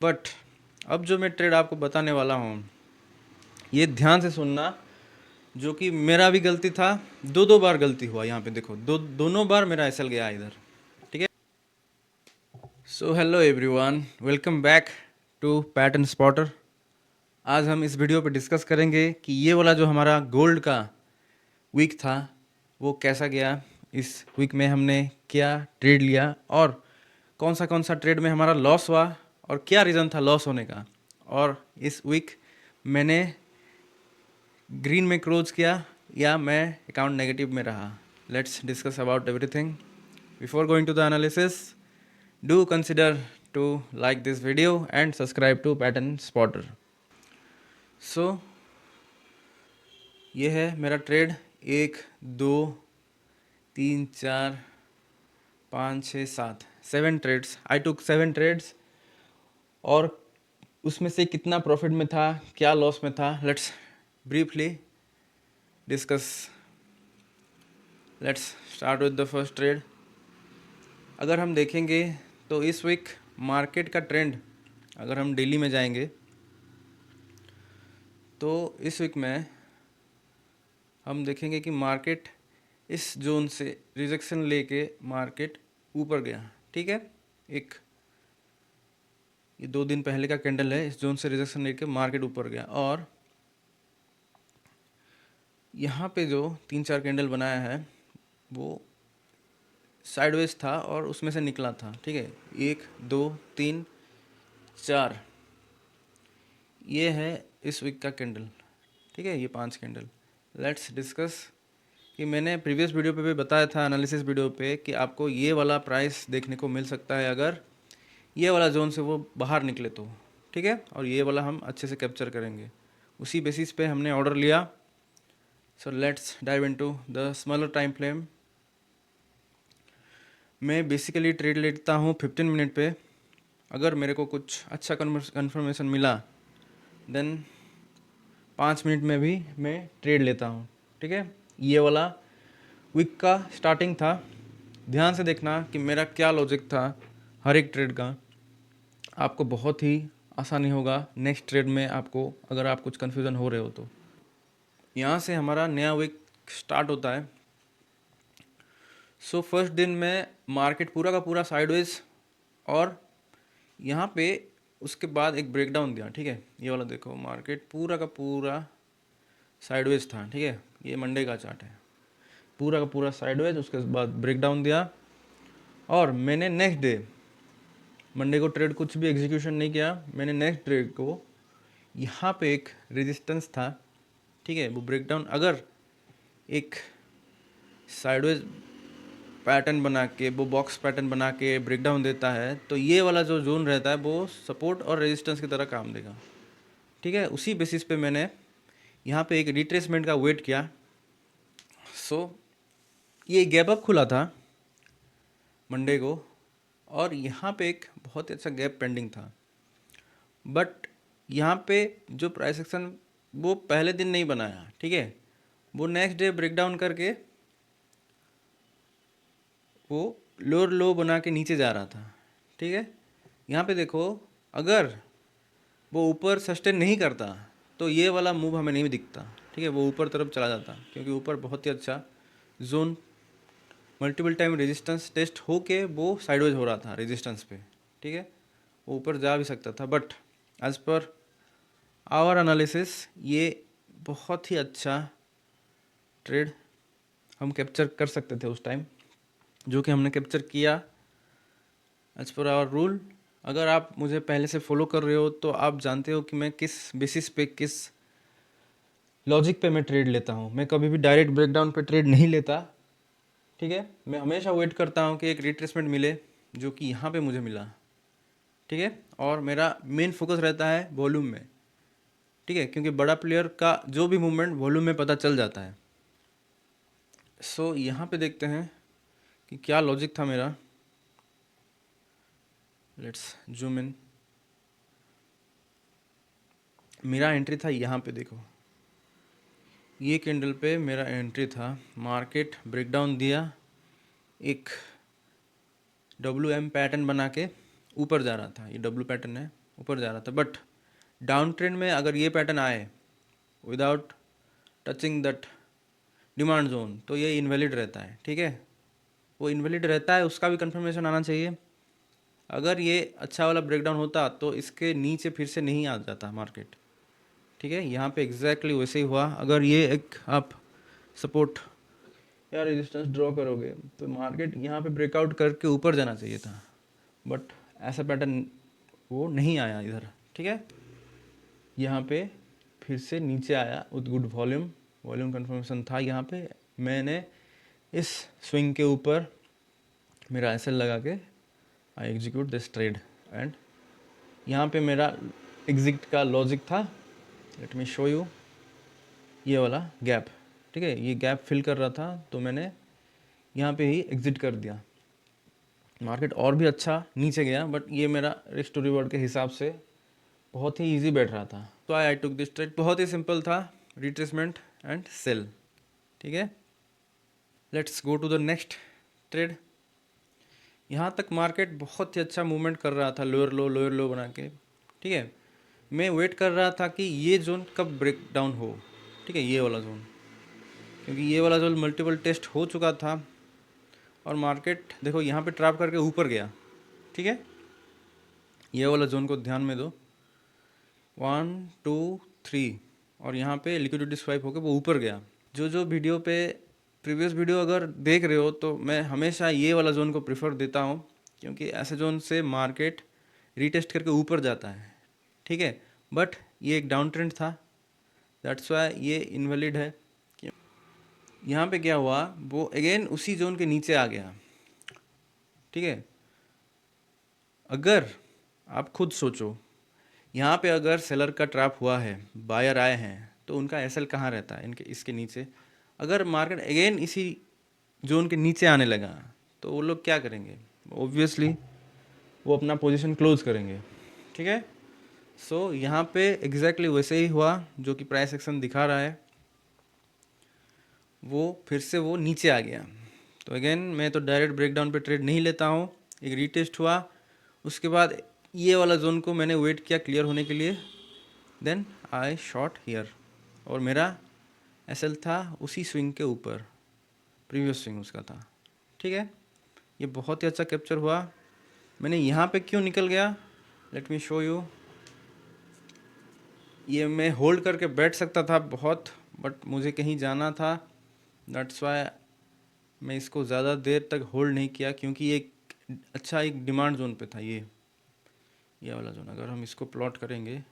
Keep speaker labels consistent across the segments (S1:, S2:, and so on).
S1: But अब जो मैं ट्रेड आपको बताने वाला हूँ, ये ध्यान से सुनना, जो कि मेरा भी गलती था। दो बार गलती हुआ यहाँ पे, देखो दोनों बार मेरा एसएल गया इधर। ठीक है। So hello everyone, welcome back to Pattern Spotter. आज हम इस वीडियो पे डिस्कस करेंगे कि ये वाला जो हमारा गोल्ड का वीक था वो कैसा गया। इस वीक में हमने क्या ट्रेड लिया और कौन सा ट्रेड में हमारा लॉस हुआ और क्या रीज़न था लॉस होने का। और इस वीक मैंने ग्रीन में क्लोज किया या मैं अकाउंट नेगेटिव में रहा। Let's discuss about everything. Before going to the analysis, do consider to like this video and subscribe to Pattern Spotter. So ये है मेरा trade. 1 2 3 4 5 6 7 7 trades. I took 7 trades. और उसमें से कितना प्रॉफिट में था, क्या लॉस में था, let's briefly discuss. Let's start with the first trade. अगर हम देखेंगे तो इस वीक मार्केट का ट्रेंड, अगर हम डेली में जाएंगे तो इस वीक में हम देखेंगे कि मार्केट इस जोन से रिजेक्शन लेके मार्केट ऊपर गया। ठीक है। एक ये 2 दिन पहले का कैंडल है, इस जोन से रिजेक्शन लेके मार्केट ऊपर गया और यहाँ पे जो 3-4 कैंडल बनाया है वो साइडवेज था और उसमें से निकला था। ठीक है। 1 2 3 4 ये है इस वीक का कैंडल। ठीक है। ये 5 कैंडल। लेट्स डिस्कस कि मैंने प्रीवियस वीडियो पे भी बताया था, एनालिसिस वीडियो पे, कि आपको ये वाला प्राइस देखने को मिल सकता है अगर ये वाला जोन से वो बाहर निकले तो। ठीक है। और ये वाला हम अच्छे से कैप्चर करेंगे। उसी बेसिस पे हमने ऑर्डर लिया। So let's dive into the smaller time frame. मैं बेसिकली ट्रेड लेता हूँ 15 मिनट पे। अगर मेरे को कुछ अच्छा कन्फर्मेशन मिला देन 5 मिनट में भी मैं ट्रेड लेता हूँ। ठीक है। ये वाला वीक का स्टार्टिंग था। ध्यान से देखना कि मेरा क्या लॉजिक था हर एक ट्रेड का। आपको बहुत ही आसानी होगा नेक्स्ट ट्रेड में, आपको अगर आप कुछ कन्फ्यूज़न हो रहे हो तो। यहाँ से हमारा नया वीक स्टार्ट होता है। सो फर्स्ट दिन में मार्केट पूरा का पूरा साइडवेज और यहाँ पे उसके बाद एक ब्रेकडाउन दिया। ठीक है। ये वाला देखो, मार्केट पूरा का पूरा साइडवेज था। ठीक है। ये मंडे का चार्ट है, पूरा का पूरा साइडवेज। उसके बाद ब्रेकडाउन दिया और मैंने नेक्स्ट डे, मंडे को ट्रेड कुछ भी एग्जीक्यूशन नहीं किया। मैंने नेक्स्ट ट्रेड को यहाँ पे एक रेजिस्टेंस था। ठीक है। वो ब्रेकडाउन अगर एक साइडवेज पैटर्न बना के, वो बॉक्स पैटर्न बना के ब्रेकडाउन देता है तो ये वाला जो जोन रहता है वो सपोर्ट और रेजिस्टेंस की तरह काम देगा। ठीक है। उसी बेसिस पे मैंने यहाँ पे एक रिट्रेसमेंट का वेट किया। सो ये गैप अप खुला था मंडे को और यहाँ पे एक बहुत ही अच्छा गैप पेंडिंग था। बट यहाँ पे जो प्राइस एक्शन वो पहले दिन नहीं बनाया। ठीक है। वो नेक्स्ट डे ब्रेकडाउन करके वो लोअर लो बना के नीचे जा रहा था। ठीक है। यहाँ पे देखो, अगर वो ऊपर सस्टेन नहीं करता तो ये वाला मूव हमें नहीं दिखता। ठीक है। वो ऊपर तरफ चला जाता क्योंकि ऊपर बहुत ही अच्छा zone multiple time resistance test होके वो साइडवेज हो रहा था रेजिस्टेंस पे। ठीक है। वो ऊपर जा भी सकता था but as per our analysis ये बहुत ही अच्छा ट्रेड हम कैप्चर कर सकते थे उस टाइम, जो कि हमने कैप्चर किया एज पर आवर रूल। अगर आप मुझे पहले से फॉलो कर रहे हो तो आप जानते हो कि मैं किस बेसिस पे, किस लॉजिक पे मैं ट्रेड लेता हूँ। मैं कभी भी डायरेक्ट ब्रेकडाउन पे ट्रेड नहीं लेता। ठीक है। मैं हमेशा वेट करता हूँ कि एक रिट्रेसमेंट मिले, जो कि यहाँ पे मुझे मिला। ठीक है। और मेरा मेन फोकस रहता है वॉल्यूम में। ठीक है। क्योंकि बड़ा प्लेयर का जो भी मूवमेंट वॉल्यूम में पता चल जाता है। सो यहाँ पे देखते हैं कि क्या लॉजिक था मेरा। Let's zoom in. मेरा एंट्री था यहाँ पे, देखो ये कैंडल पे मेरा एंट्री था। मार्केट ब्रेकडाउन दिया, एक WM पैटर्न बना के ऊपर जा रहा था। ये W पैटर्न है, ऊपर जा रहा था, बट डाउन ट्रेंड में अगर ये पैटर्न आए without touching that demand zone तो ये इनवैलिड रहता है, ठीक है। वो इनवैलिड रहता है, उसका भी कंफर्मेशन आना चाहिए। अगर ये अच्छा वाला ब्रेकडाउन होता तो इसके नीचे फिर से नहीं आ जाता मार्केट, ठीक है। यहाँ पे एग्जैक्टली वैसे ही हुआ। अगर ये एक आप सपोर्ट या रेजिस्टेंस ड्रॉ करोगे तो मार्केट यहाँ पे ब्रेकआउट करके ऊपर जाना चाहिए था, बट ऐसा पैटर्न वो नहीं आया इधर, ठीक है। यहाँ पे फिर से नीचे आया विद गुड वॉल्यूम कंफर्मेशन था। यहाँ पे मैंने इस स्विंग के ऊपर मेरा एसएल लगा के आई एग्जीक्यूट दिस ट्रेड, एंड यहाँ पे मेरा एग्जिट का लॉजिक था, लेट मी शो यू, ये वाला गैप, ठीक है। ये गैप फिल कर रहा था तो मैंने यहाँ पे ही एग्जिट कर दिया। मार्केट और भी अच्छा नीचे गया, बट ये मेरा रिस्क टू रिवॉर्ड के हिसाब से बहुत ही इजी बैठ रहा था, तो आई टुक दिस ट्रेड। बहुत ही सिंपल था, रिट्रेसमेंट एंड सेल, ठीक है। Let's go to the next trade. यहाँ तक मार्केट बहुत ही अच्छा मूवमेंट कर रहा था, लोअर लो बना के, ठीक है। मैं वेट कर रहा था कि ये जोन कब ब्रेक डाउन हो, ठीक है, ये वाला जोन, क्योंकि ये वाला जोन मल्टीपल टेस्ट हो चुका था और मार्केट देखो यहाँ पे ट्रैप करके ऊपर गया, ठीक है। ये वाला जोन को ध्यान में दो, 1 2 3, और यहाँ पे लिक्विडिटी स्वाइप होकर वो ऊपर गया। जो वीडियो पे प्रीवियस वीडियो अगर देख रहे हो तो मैं हमेशा ये वाला जोन को प्रेफर देता हूँ, क्योंकि ऐसे जोन से मार्केट रीटेस्ट करके ऊपर जाता है, ठीक है। बट ये एक डाउन ट्रेंड था, दैट्स वाई ये इनवैलिड है। यहाँ पे क्या हुआ, वो अगेन उसी जोन के नीचे आ गया, ठीक है। अगर आप खुद सोचो, यहाँ पे अगर सेलर का ट्रैप हुआ है, बायर आए हैं, तो उनका एसएल कहाँ रहता है, इनके इसके नीचे। अगर मार्केट अगेन इसी जोन के नीचे आने लगा तो वो लोग क्या करेंगे, ऑब्वियसली वो अपना पोजीशन क्लोज करेंगे, ठीक है। सो यहाँ पे एग्जैक्टली वैसे ही हुआ जो कि प्राइस एक्शन दिखा रहा है, वो फिर से वो नीचे आ गया। तो अगेन मैं तो डायरेक्ट ब्रेकडाउन पे ट्रेड नहीं लेता हूँ, एक रीटेस्ट हुआ, उसके बाद ये वाला जोन को मैंने वेट किया क्लियर होने के लिए, देन आई शॉट हियर, और मेरा एसएल था उसी स्विंग के ऊपर, प्रीवियस स्विंग उसका था, ठीक है। ये बहुत ही अच्छा कैप्चर हुआ। मैंने यहाँ पे क्यों निकल गया, लेट मी शो यू। ये मैं होल्ड करके बैठ सकता था बहुत, बट मुझे कहीं जाना था, दैट्स वाई मैं इसको ज़्यादा देर तक होल्ड नहीं किया, क्योंकि ये अच्छा एक डिमांड जोन पे था। ये वाला जोन अगर हम इसको प्लॉट करेंगे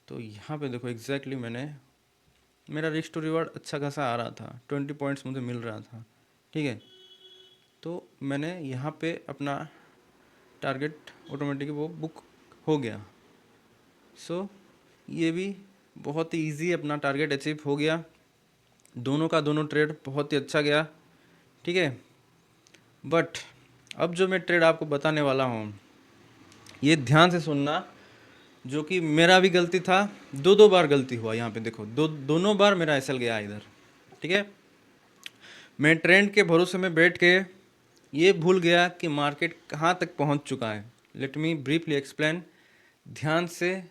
S1: तो यहाँ पे देखो एग्जैक्टली मेरा रिस्क टू रिवॉर्ड अच्छा खासा आ रहा था, 20 पॉइंट्स मुझे मिल रहा था, ठीक है। तो मैंने यहाँ पे अपना टारगेट ऑटोमेटिकली वो बुक हो गया। सो ये भी बहुत ही इजी अपना टारगेट अचीव हो गया। दोनों का दोनों ट्रेड बहुत ही अच्छा गया, ठीक है। बट अब जो मैं ट्रेड आपको बताने वाला हूँ, ये ध्यान से सुनना, जो कि मेरा भी गलती था, दो बार गलती हुआ। यहाँ पे देखो दोनों बार मेरा एसएल गया इधर, ठीक है। मैं ट्रेंड के भरोसे में बैठ के ये भूल गया कि मार्केट कहाँ तक पहुँच चुका है। लेट मी ब्रीफली एक्सप्लेन, ध्यान से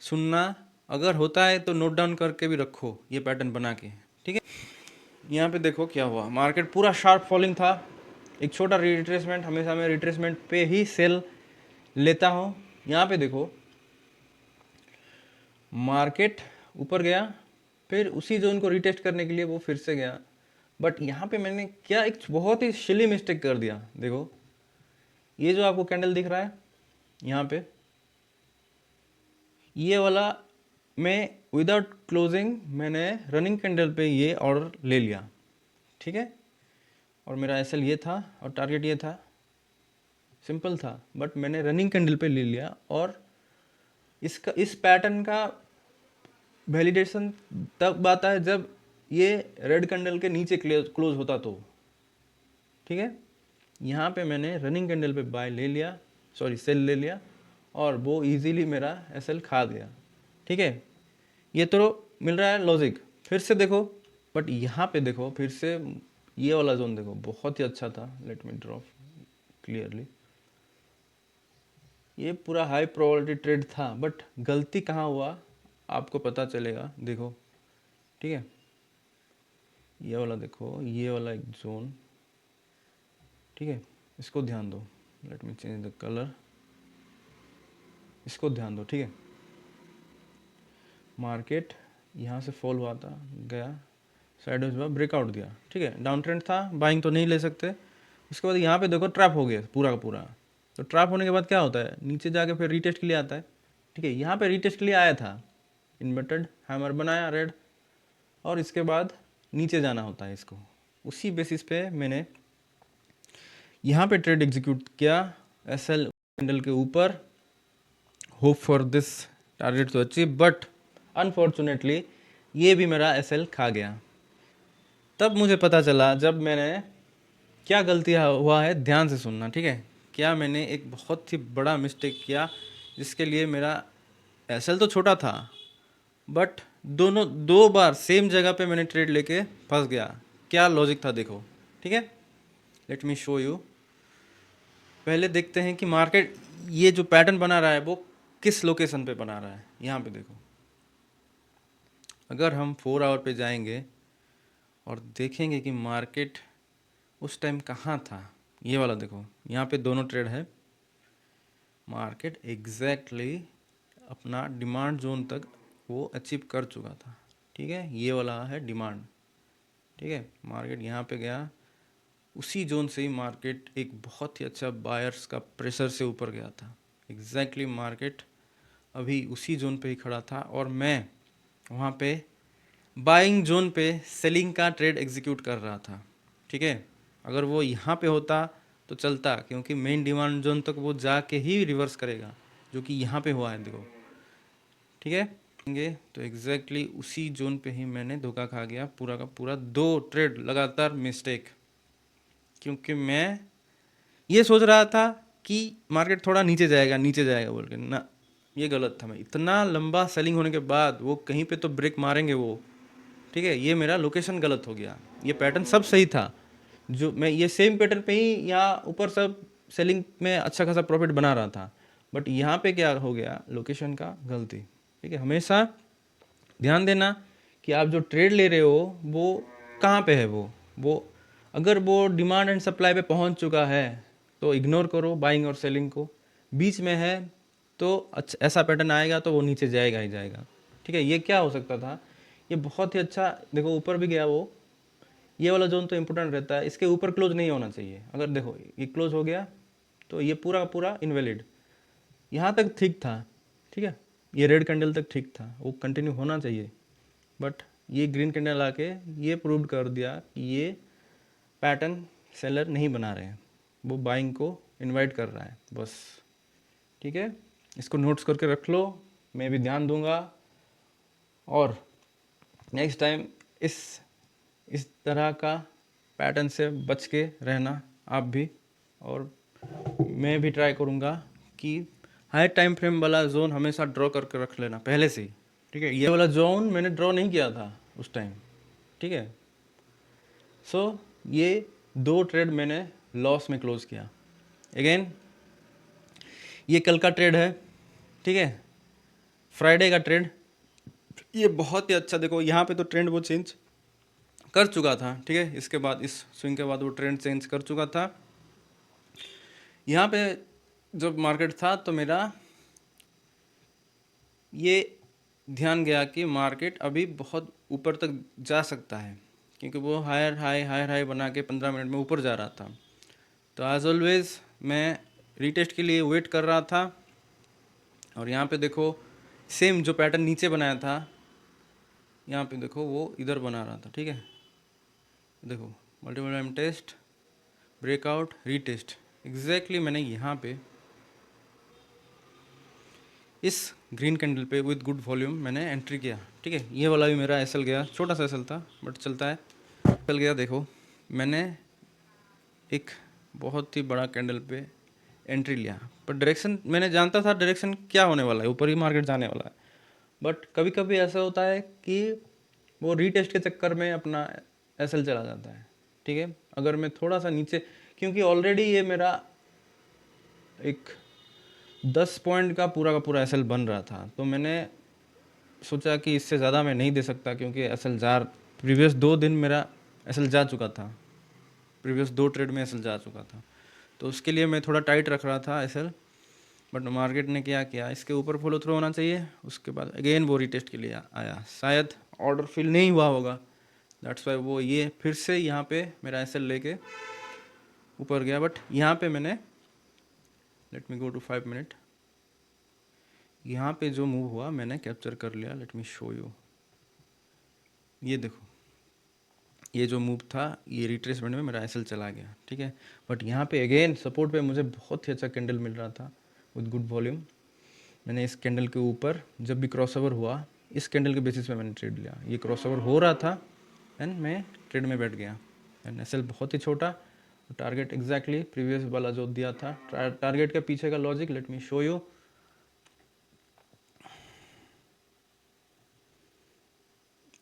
S1: सुनना, अगर होता है तो नोट डाउन करके भी रखो ये पैटर्न बना के, ठीक है। यहाँ पे देखो क्या हुआ, मार्केट पूरा शार्प फॉलिंग था, एक छोटा रिट्रेसमेंट, हमेशा मैं रिट्रेसमेंट पे ही सेल लेता हूँ। यहाँ पे देखो मार्केट ऊपर गया, फिर उसी जोन को रिटेस्ट करने के लिए वो फिर से गया, बट यहाँ पे मैंने क्या एक बहुत ही सिली मिस्टेक कर दिया। देखो ये जो आपको कैंडल दिख रहा है यहाँ पे, ये वाला मैं विदाउट क्लोजिंग मैंने रनिंग कैंडल पे ये ऑर्डर ले लिया, ठीक है। और मेरा एसएल ये था और टारगेट ये था, सिंपल था, बट मैंने रनिंग कैंडल पे ले लिया। और इस पैटर्न का वैलिडेशन तब आता है जब ये रेड कैंडल के नीचे क्लोज होता तो, ठीक है। यहाँ पे मैंने रनिंग कैंडल पे बाय ले लिया, सॉरी सेल ले लिया, और वो इजीली मेरा एसएल खा गया, ठीक है। ये तो मिल रहा है लॉजिक। फिर से देखो, बट यहाँ पे देखो फिर से ये वाला जोन देखो बहुत ही अच्छा था। लेट मी ड्रॉप क्लियरली, ये पूरा हाई प्रोबेबिलिटी ट्रेड था, बट गलती कहाँ हुआ आपको पता चलेगा। देखो ठीक है, ये वाला देखो, ये वाला एक जोन, ठीक है, इसको ध्यान दो। Let me change the colour, इसको ध्यान दो, ठीक है। मार्केट यहाँ से फॉल हुआ था, गया साइडवेज हुआ, ब्रेकआउट दिया, ठीक है, डाउन ट्रेंड था, बाइंग तो नहीं ले सकते। उसके बाद यहाँ पे देखो ट्रैप हो गया पूरा का पूरा। तो ट्रैप होने के बाद क्या होता है, नीचे जाके फिर रीटेस्ट के लिए आता है, ठीक है। यहाँ पे रीटेस्ट के लिए आया था, इन्वर्टेड हैमर बनाया रेड, और इसके बाद नीचे जाना होता है इसको। उसी बेसिस पे मैंने यहाँ पे ट्रेड एग्जीक्यूट किया, एसएल कैंडल के ऊपर, hope for this target to achieve, but unfortunately ये भी मेरा एसएल खा गया। तब मुझे पता चला, जब मैंने क्या गलती हुआ है, ध्यान से सुनना, ठीक है। क्या मैंने एक बहुत ही बड़ा मिस्टेक किया, जिसके लिए मेरा एसएल तो छोटा था, बट दोनों दो बार सेम जगह पे मैंने ट्रेड लेके फंस गया। क्या लॉजिक था देखो, ठीक है। Let me show you. पहले देखते हैं कि मार्केट ये जो पैटर्न बना रहा है वो किस लोकेशन पे बना रहा है। यहाँ पे देखो, अगर हम 4 आवर पे जाएंगे और देखेंगे कि मार्केट उस टाइम कहाँ था, ये वाला देखो, यहाँ पे दोनों ट्रेड है। मार्केट एग्जैक्टली अपना डिमांड जोन तक वो अचीव कर चुका था, ठीक है। ये वाला है डिमांड, ठीक है। मार्केट यहाँ पे गया, उसी जोन से ही मार्केट एक बहुत ही अच्छा बायर्स का प्रेशर से ऊपर गया था। एग्जैक्टली मार्केट अभी उसी जोन पे ही खड़ा था, और मैं वहाँ पे बाइंग जोन पे सेलिंग का ट्रेड एग्जीक्यूट कर रहा था, ठीक है। अगर वो यहाँ पे होता तो चलता, क्योंकि मेन डिमांड जोन तक वो जाके ही रिवर्स करेगा, जो कि यहाँ पे हुआ है देखो, ठीक है। तो एग्जैक्टली उसी जोन पे ही मैंने धोखा खा गया, पूरा का पूरा 2 ट्रेड लगातार मिस्टेक। क्योंकि मैं ये सोच रहा था कि मार्केट थोड़ा नीचे जाएगा, नीचे जाएगा बोल के, ना, ये गलत था। मैं इतना लंबा सेलिंग होने के बाद वो कहीं पे तो ब्रेक मारेंगे वो, ठीक है। ये मेरा लोकेशन गलत हो गया। ये पैटर्न सब सही था, जो मैं ये सेम पैटर्न पे ही यहाँ ऊपर सब सेलिंग में अच्छा खासा प्रॉफिट बना रहा था, बट यहाँ पे क्या हो गया, लोकेशन का गलती, ठीक है। हमेशा ध्यान देना कि आप जो ट्रेड ले रहे हो वो कहाँ पे है, वो अगर वो डिमांड एंड सप्लाई पे पहुँच चुका है तो इग्नोर करो बाइंग और सेलिंग को। बीच में है तो अच्छा ऐसा पैटर्न आएगा तो वो नीचे जाएगा ही जाएगा, ठीक है। ये क्या हो सकता था, ये बहुत ही अच्छा देखो ऊपर भी गया वो, ये वाला जोन तो इम्पोर्टेंट रहता है, इसके ऊपर क्लोज नहीं होना चाहिए। अगर देखो ये क्लोज हो गया तो ये पूरा पूरा इनवैलिड, यहाँ तक ठीक था, ठीक है। ये रेड कैंडल तक ठीक था, वो कंटिन्यू होना चाहिए, बट ये ग्रीन कैंडल आके ये प्रूव कर दिया कि ये पैटर्न सेलर नहीं बना रहे हैं, वो बाइंग को इनवाइट कर रहा है बस, ठीक है। इसको नोट्स करके रख लो, मैं भी ध्यान दूंगा, और नेक्स्ट टाइम इस तरह का पैटर्न से बच के रहना आप भी, और मैं भी ट्राई करूँगा कि हाई टाइम फ्रेम वाला जोन हमेशा ड्रॉ करके रख लेना पहले से ही, ठीक है। ये वाला जोन मैंने ड्रॉ नहीं किया था उस टाइम, ठीक है। सो ये 2 ट्रेड मैंने लॉस में क्लोज किया। अगेन ये कल का ट्रेड है, ठीक है, फ्राइडे का ट्रेड। ये बहुत ही अच्छा, देखो यहाँ पे तो ट्रेंड वो चेंज कर चुका था, ठीक है। इसके बाद इस स्विंग के बाद वो ट्रेंड चेंज कर चुका था। यहाँ पे जब मार्केट था तो मेरा ये ध्यान गया कि मार्केट अभी बहुत ऊपर तक जा सकता है, क्योंकि वो हायर हाई बना के 15 मिनट में ऊपर जा रहा था। तो एज ऑलवेज मैं रीटेस्ट के लिए वेट कर रहा था, और यहाँ पे देखो सेम जो पैटर्न नीचे बनाया था, यहाँ पे देखो वो इधर बना रहा था, ठीक है। देखो multiple time test, breakout, retest, exactly मैंने यहाँ पे इस ग्रीन कैंडल पे विद गुड वॉल्यूम मैंने एंट्री किया, ठीक है। ये वाला भी मेरा एसएल गया, छोटा सा एसएल था बट चलता है, चल गया। देखो मैंने एक बहुत ही बड़ा कैंडल पे एंट्री लिया, पर डायरेक्शन मैंने जानता था डायरेक्शन क्या होने वाला है, ऊपर ही मार्केट जाने वाला है। बट कभी कभी ऐसा होता है कि वो रीटेस्ट के चक्कर में अपना एसएल चला जाता है, ठीक है। अगर मैं थोड़ा सा नीचे, क्योंकि ऑलरेडी ये मेरा एक 10 पॉइंट का पूरा एसएल बन रहा था, तो मैंने सोचा कि इससे ज़्यादा मैं नहीं दे सकता, क्योंकि एसएल जा प्रीवियस 2 दिन मेरा एसएल जा चुका था, प्रीवियस 2 ट्रेड में एसएल जा चुका था, तो उसके लिए मैं थोड़ा टाइट रख रहा था एसएल। बट मार्केट ने क्या किया, इसके ऊपर फॉलो थ्रू होना चाहिए, उसके बाद अगेन वो रीटेस्ट के लिए आया, शायद ऑर्डर फिल नहीं हुआ होगा, दैट्स वाई वो ये फिर से यहाँ पे मेरा एसएल लेके ऊपर गया। बट यहाँ पे मैंने, let me go to 5 minute, यहाँ पे जो मूव हुआ मैंने कैप्चर कर लिया। लेट मी शो यू, ये देखो, ये जो मूव था ये रिट्रेसमेंट में मेरा एसएल चला गया, ठीक है। बट यहाँ पे अगेन सपोर्ट पे मुझे बहुत ही अच्छा कैंडल मिल रहा था विद गुड वॉल्यूम। मैंने इस कैंडल के ऊपर जब भी क्रॉसओवर हुआ, इस कैंडल के बेसिस पे मैंने ट्रेड लिया, ये क्रॉसओवर हो रहा था एंड मैं ट्रेड में बैठ गया। एंड एसएल बहुत ही छोटा, टारगेट एग्जैक्टली प्रीवियस वाला जो दिया था, टारगेट के पीछे का logic let me show you.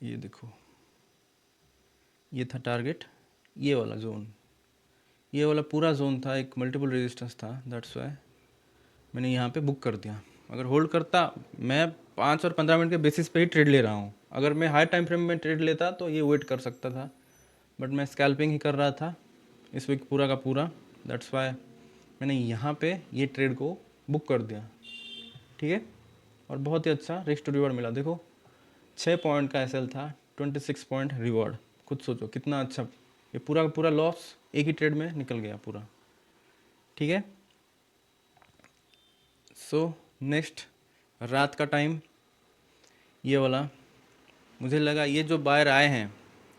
S1: ये देखो, ये था टारगेट, ये वाला जोन, ये वाला पूरा जोन था, एक मल्टीपल रेजिस्टेंस था, दैट्स वाई मैंने यहाँ पे बुक कर दिया। अगर होल्ड करता, मैं 5 और 15 मिनट के बेसिस पे ही ट्रेड ले रहा हूँ, अगर मैं हाई टाइम फ्रेम में ट्रेड लेता तो ये वेट कर सकता था, बट मैं स्कैल्पिंग ही कर रहा था इस वीक पूरा का पूरा, दैट्स वाई मैंने यहाँ पे ये ट्रेड को बुक कर दिया, ठीक है। और बहुत ही अच्छा रिस्क टू रिवॉर्ड मिला। देखो 6 पॉइंट का एसएल था, 26 पॉइंट रिवॉर्ड, खुद सोचो कितना अच्छा। ये पूरा का पूरा लॉस एक ही ट्रेड में निकल गया पूरा, ठीक है। सो नेक्स्ट रात का टाइम, ये वाला मुझे लगा ये जो बायर आए हैं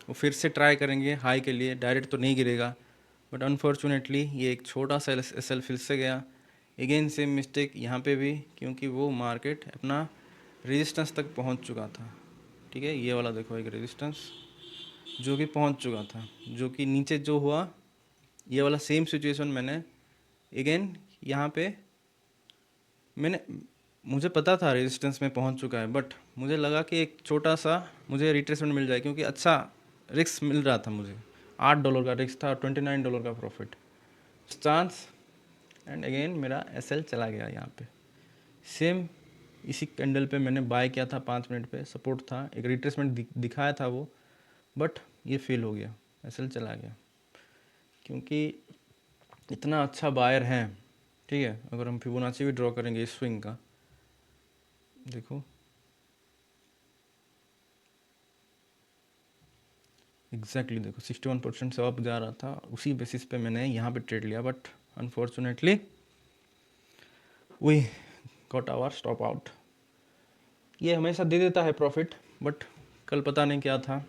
S1: वो फिर से ट्राई करेंगे हाई के लिए, डायरेक्ट तो नहीं गिरेगा, बट अनफॉर्चुनेटली ये एक छोटा सा एसएल फिर से गया। अगेन सेम मिस्टेक यहाँ पे भी, क्योंकि वो मार्केट अपना रेजिस्टेंस तक पहुँच चुका था, ठीक है। ये वाला देखो एक रेजिस्टेंस जो कि पहुँच चुका था, जो कि नीचे जो हुआ, ये वाला सेम सिचुएशन मैंने अगेन यहाँ पे मुझे पता था रेजिस्टेंस में पहुंच चुका है, बट मुझे लगा कि एक छोटा सा मुझे रिट्रेसमेंट मिल जाए, क्योंकि अच्छा रिस्क मिल रहा था मुझे, $8 का रिस्क था और $29 का प्रॉफिट चांस। एंड अगेन मेरा एसएल चला गया यहाँ पे। सेम इसी कैंडल पे मैंने बाय किया था, 5 मिनट पे सपोर्ट था, एक रिट्रेसमेंट दिखाया था वो, बट ये फेल हो गया, एसएल चला गया। क्योंकि इतना अच्छा बायर है, ठीक है। अगर हम फिबोनाची भी ड्रॉ करेंगे इस स्विंग का, देखो एग्जैक्टली देखो 61% से अप जा रहा था, उसी बेसिस पे मैंने यहाँ पे ट्रेड लिया, but unfortunately we got our stop out. ये हमेशा दे देता है प्रॉफिट, बट कल पता नहीं क्या था,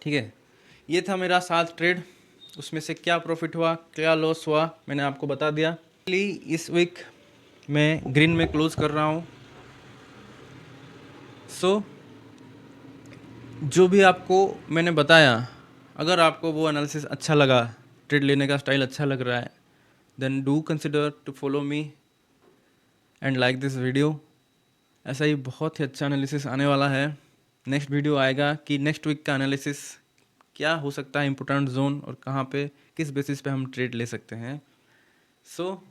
S1: ठीक है। ये था मेरा 7 ट्रेड, उसमें से क्या प्रॉफिट हुआ क्या लॉस हुआ मैंने आपको बता दिया। इस वीक मैं ग्रीन में क्लोज कर रहा हूँ। सो जो भी आपको मैंने बताया, अगर आपको वो एनालिसिस अच्छा लगा, ट्रेड लेने का स्टाइल अच्छा लग रहा है, then do consider to follow me and like this video. ऐसा ही बहुत ही अच्छा एनालिसिस आने वाला है। नेक्स्ट वीडियो आएगा कि नेक्स्ट वीक का एनालिसिस क्या हो सकता है, इंपॉर्टेंट जोन और कहाँ पे किस बेसिस पे हम ट्रेड ले सकते हैं। सो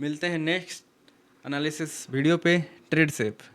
S1: मिलते हैं नेक्स्ट एनालिसिस वीडियो पे। Trade safe.